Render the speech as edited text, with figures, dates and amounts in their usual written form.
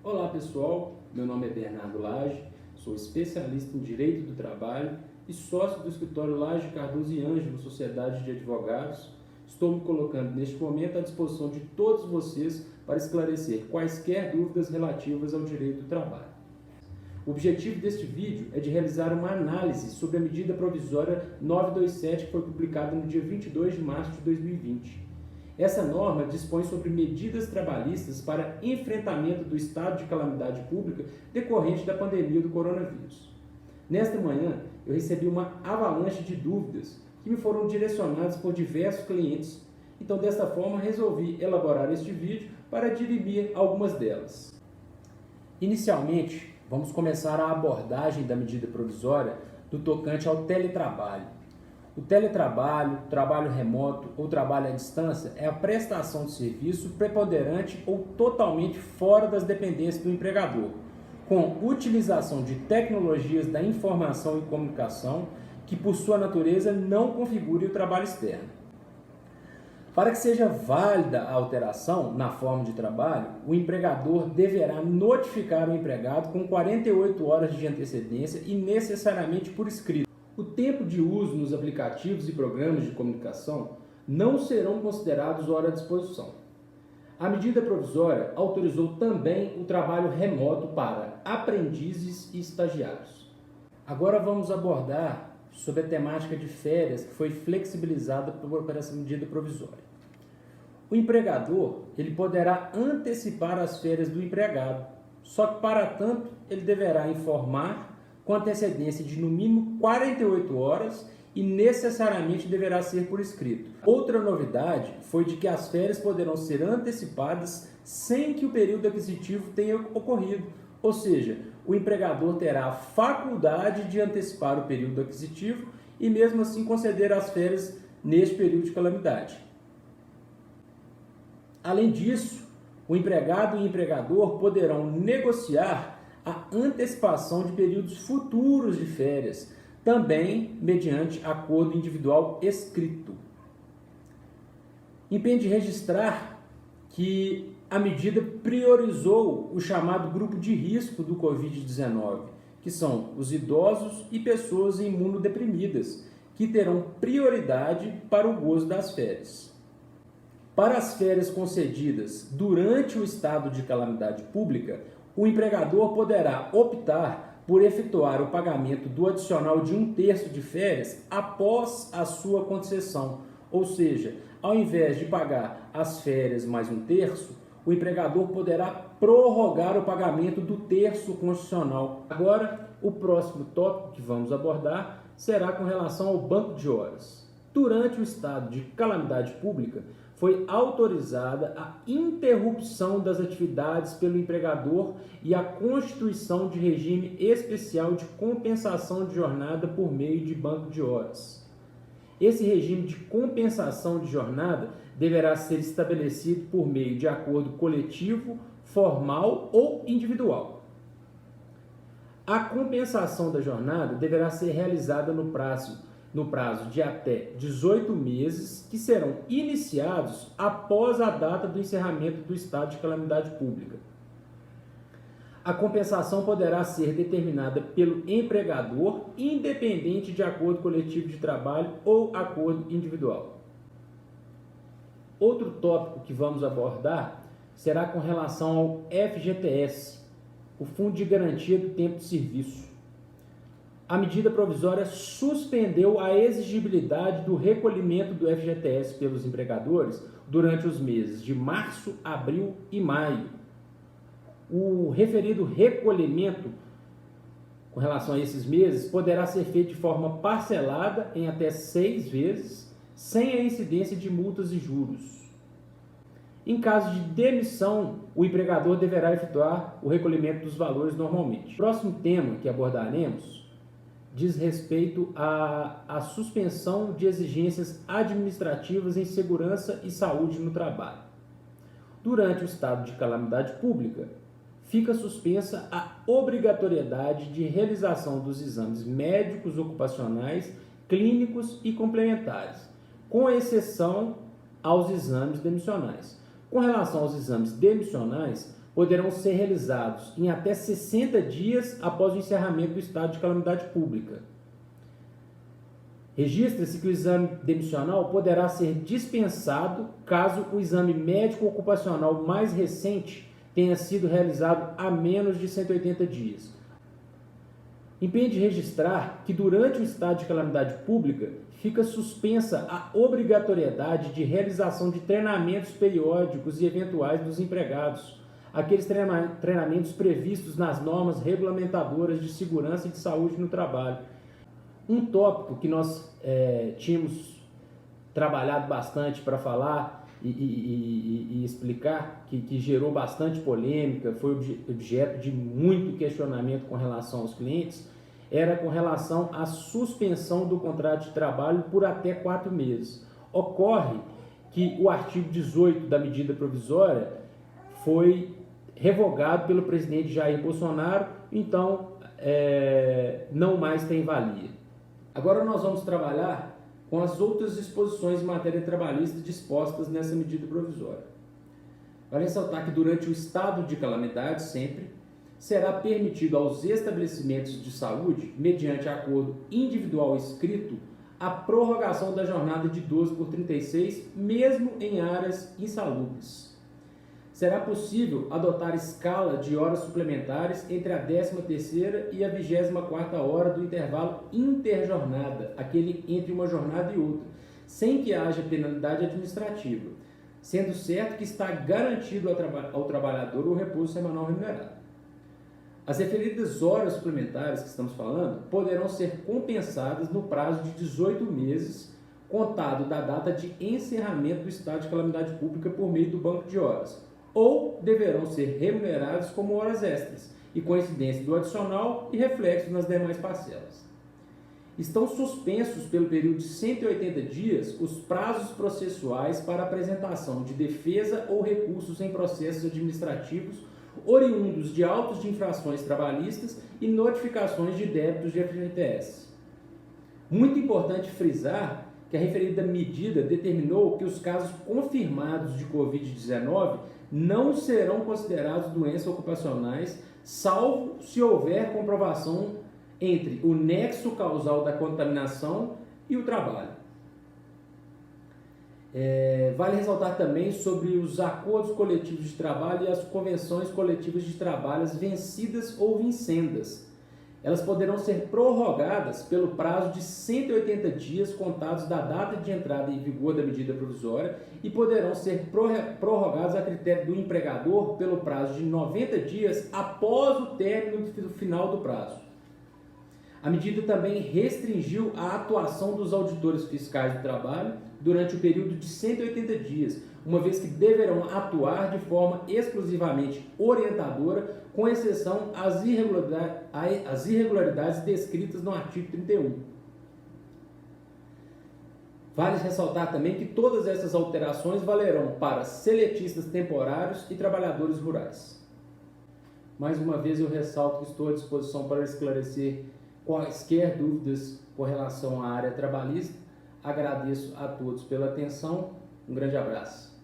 Olá pessoal, meu nome é Bernardo Lage, sou especialista em Direito do Trabalho e sócio do escritório Lage, Cardoso e Ângelo, Sociedade de Advogados. Estou me colocando neste momento à disposição de todos vocês para esclarecer quaisquer dúvidas relativas ao direito do trabalho. O objetivo deste vídeo é de realizar uma análise sobre a medida provisória 927 que foi publicada no dia 22 de março de 2020. Essa norma dispõe sobre medidas trabalhistas para enfrentamento do estado de calamidade pública decorrente da pandemia do coronavírus. Nesta manhã, eu recebi uma avalanche de dúvidas que me foram direcionadas por diversos clientes. Então, desta forma, resolvi elaborar este vídeo para dirimir algumas delas. Inicialmente, vamos começar a abordagem da medida provisória do tocante ao teletrabalho. O teletrabalho, trabalho remoto ou trabalho à distância é a prestação de serviço preponderante ou totalmente fora das dependências do empregador, com utilização de tecnologias da informação e comunicação que, por sua natureza, não configurem o trabalho externo. Para que seja válida a alteração na forma de trabalho, o empregador deverá notificar o empregado com 48 horas de antecedência e necessariamente por escrito. O tempo de uso nos aplicativos e programas de comunicação não serão considerados hora à disposição. A medida provisória autorizou também o trabalho remoto para aprendizes e estagiários. Agora vamos abordar sobre a temática de férias que foi flexibilizada por essa medida provisória. O empregador ele poderá antecipar as férias do empregado, só que para tanto ele deverá informar com antecedência de no mínimo 48 horas e necessariamente deverá ser por escrito. Outra novidade foi de que as férias poderão ser antecipadas sem que o período aquisitivo tenha ocorrido, ou seja, o empregador terá a faculdade de antecipar o período aquisitivo e mesmo assim conceder as férias neste período de calamidade. Além disso, o empregado e o empregador poderão negociar a antecipação de períodos futuros de férias, também mediante acordo individual escrito. Impende registrar que a medida priorizou o chamado grupo de risco do Covid-19, que são os idosos e pessoas imunodeprimidas, que terão prioridade para o gozo das férias. Para as férias concedidas durante o estado de calamidade pública, o empregador poderá optar por efetuar o pagamento do adicional de 1/3 de férias após a sua concessão, ou seja, ao invés de pagar as férias mais 1/3, o empregador poderá prorrogar o pagamento do terço constitucional. Agora, o próximo tópico que vamos abordar será com relação ao banco de horas. Durante o estado de calamidade pública, foi autorizada a interrupção das atividades pelo empregador e a constituição de regime especial de compensação de jornada por meio de banco de horas. Esse regime de compensação de jornada deverá ser estabelecido por meio de acordo coletivo, formal ou individual. A compensação da jornada deverá ser realizada no prazo de até 18 meses, que serão iniciados após a data do encerramento do estado de calamidade pública. A compensação poderá ser determinada pelo empregador, independente de acordo coletivo de trabalho ou acordo individual. Outro tópico que vamos abordar será com relação ao FGTS, o Fundo de Garantia do Tempo de Serviço. A medida provisória suspendeu a exigibilidade do recolhimento do FGTS pelos empregadores durante os meses de março, abril e maio. O referido recolhimento com relação a esses meses poderá ser feito de forma parcelada em até 6 vezes, sem a incidência de multas e juros. Em caso de demissão, o empregador deverá efetuar o recolhimento dos valores normalmente. O próximo tema que abordaremos diz respeito à suspensão de exigências administrativas em segurança e saúde no trabalho. Durante o estado de calamidade pública, fica suspensa a obrigatoriedade de realização dos exames médicos ocupacionais, clínicos e complementares, com exceção aos exames demissionais. Com relação aos exames demissionais, poderão ser realizados em até 60 dias após o encerramento do estado de calamidade pública. Registra-se que o exame demissional poderá ser dispensado caso o exame médico ocupacional mais recente tenha sido realizado há menos de 180 dias. Impede registrar que durante o estado de calamidade pública fica suspensa a obrigatoriedade de realização de treinamentos periódicos e eventuais dos empregados, aqueles treinamentos previstos nas normas regulamentadoras de segurança e de saúde no trabalho. Um tópico que nós tínhamos trabalhado bastante para falar e explicar, que gerou bastante polêmica, foi objeto de muito questionamento com relação aos clientes, era com relação à suspensão do contrato de trabalho por até 4 meses. Ocorre que o artigo 18 da medida provisória foi revogado pelo presidente Jair Bolsonaro, então não mais tem valia. Agora nós vamos trabalhar com as outras disposições em matéria trabalhista dispostas nessa medida provisória. Vale ressaltar que durante o estado de calamidade, sempre, será permitido aos estabelecimentos de saúde, mediante acordo individual escrito, a prorrogação da jornada de 12 por 36, mesmo em áreas insalubres. Será possível adotar escala de horas suplementares entre a 13ª e a 24ª hora do intervalo interjornada, aquele entre uma jornada e outra, sem que haja penalidade administrativa, sendo certo que está garantido ao trabalhador o repouso semanal remunerado. As referidas horas suplementares que estamos falando poderão ser compensadas no prazo de 18 meses, contado da data de encerramento do estado de calamidade pública por meio do banco de horas, ou deverão ser remunerados como horas extras, e coincidência do adicional e reflexo nas demais parcelas. Estão suspensos pelo período de 180 dias os prazos processuais para apresentação de defesa ou recursos em processos administrativos oriundos de autos de infrações trabalhistas e notificações de débitos de FGTS. Muito importante frisar que a referida medida determinou que os casos confirmados de Covid-19 não serão considerados doenças ocupacionais, salvo se houver comprovação entre o nexo causal da contaminação e o trabalho. Vale ressaltar também sobre os acordos coletivos de trabalho e as convenções coletivas de trabalho vencidas ou vincendas. Elas poderão ser prorrogadas pelo prazo de 180 dias contados da data de entrada em vigor da medida provisória e poderão ser prorrogadas a critério do empregador pelo prazo de 90 dias após o término final do prazo. A medida também restringiu a atuação dos auditores fiscais do trabalho durante o período de 180 dias, uma vez que deverão atuar de forma exclusivamente orientadora, com exceção às irregularidades descritas no artigo 31. Vale ressaltar também que todas essas alterações valerão para seletistas temporários e trabalhadores rurais. Mais uma vez eu ressalto que estou à disposição para esclarecer quaisquer dúvidas com relação à área trabalhista. Agradeço a todos pela atenção. Um grande abraço.